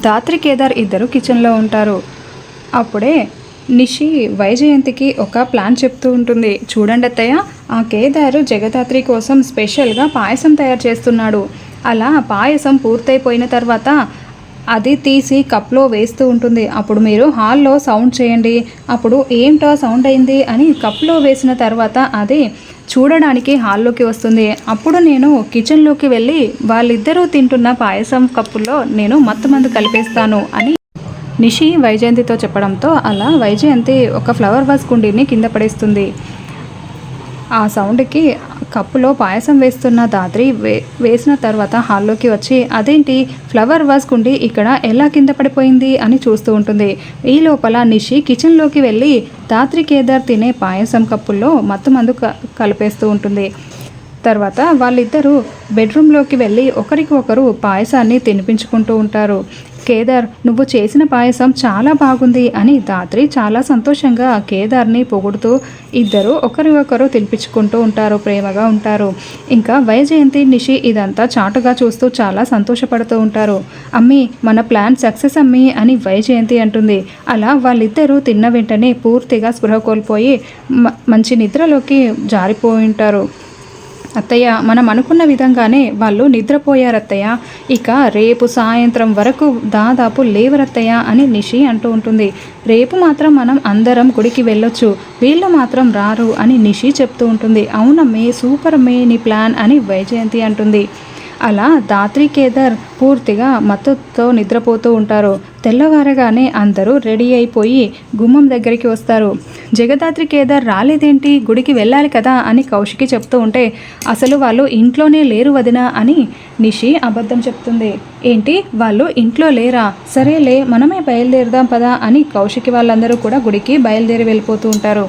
ధాత్రి కేదార్ ఇద్దరు కిచెన్లో ఉంటారు. అప్పుడే నిషి వైజయంతికి ఒక ప్లాన్ చెప్తూ ఉంటుంది. చూడండి అత్తయ్య, ఆ కేదారు జగదాత్రి కోసం స్పెషల్గా పాయసం తయారు చేస్తున్నాడు. అలా పాయసం పూర్తయిపోయిన తర్వాత అది తీసి కప్లో వేస్తూ ఉంటుంది. అప్పుడు మీరు హాల్లో సౌండ్ చేయండి. అప్పుడు ఏంటో సౌండ్ అయింది అని కప్లో వేసిన తర్వాత అది చూడడానికి హాల్లోకి వస్తుంది. అప్పుడు నేను కిచెన్లోకి వెళ్ళి వాళ్ళిద్దరూ తింటున్న పాయసం కప్పుల్లో నేను మత్తుమందు కలిపేస్తాను అని నిషి వైజయంతితో చెప్పడంతో అలా వైజయంతి ఒక ఫ్లవర్ వాజ్ కుండీని కింద పడేస్తుంది. ఆ సౌండ్కి కప్పులో పాయసం వేస్తున్న ధాత్రి వేసిన తర్వాత హాల్లోకి వచ్చి అదేంటి ఫ్లవర్ వాజ్ కుండీ ఇక్కడ ఎలా కింద పడిపోయింది అని చూస్తూ ఉంటుంది. ఈ లోపల నిషి కిచెన్లోకి వెళ్ళి ధాత్రి కేదార్ తినే పాయసం కప్పుల్లో మత్తుమందు కలిపేస్తూ ఉంటుంది. తర్వాత వాళ్ళిద్దరూ బెడ్రూమ్లోకి వెళ్ళి ఒకరికి ఒకరు పాయసాన్ని తినిపించుకుంటూ ఉంటారు. కేదార్, నువ్వు చేసిన పాయసం చాలా బాగుంది అని ధాత్రి చాలా సంతోషంగా కేదార్ని పొగుడుతూ ఇద్దరు ఒకరి ఒకరు తినిపించుకుంటూ ఉంటారు, ప్రేమగా ఉంటారు. ఇంకా వైజయంతి నిషి ఇదంతా చాటుగా చూస్తూ చాలా సంతోషపడుతూ ఉంటారు. అమ్మీ, మన ప్లాన్ సక్సెస్ అమ్మీ అని వైజయంతి అంటుంది. అలా వాళ్ళిద్దరూ తిన్న వెంటనే పూర్తిగా స్పృహ కోల్పోయి మంచి నిద్రలోకి జారిపోయి ఉంటారు. అత్తయ్య, మనం అనుకున్న విధంగానే వాళ్ళు నిద్రపోయారత్తయ్య. ఇక రేపు సాయంత్రం వరకు దాదాపు లేవరత్తయ్య అని నిషి అంటూ ఉంటుంది. రేపు మాత్రం మనం అందరం గుడికి వెళ్ళొచ్చు, వీళ్ళు మాత్రం రారు అని నిషి చెప్తూ ఉంటుంది. అవునమ్మే, సూపర్ అమ్మే నీ ప్లాన్ అని వైజయంతి అంటుంది. అలా ధాత్రి కేదార్ పూర్తిగా మత్తుతో నిద్రపోతూ ఉంటారు. తెల్లవారగానే అందరూ రెడీ అయిపోయి గుమ్మం దగ్గరికి వస్తారు. జగదాత్రి కేదార్ రాలేదేంటి, గుడికి వెళ్ళాలి కదా అని కౌశికి చెప్తూ ఉంటే అసలు వాళ్ళు ఇంట్లోనే లేరు వదినా అని నిషి అబద్ధం చెప్తుంది. ఏంటి, వాళ్ళు ఇంట్లో లేరా? సరేలే, మనమే బయలుదేరదాం పదా అని కౌశికి వాళ్ళందరూ కూడా గుడికి బయలుదేరి వెళ్ళిపోతూ ఉంటారు.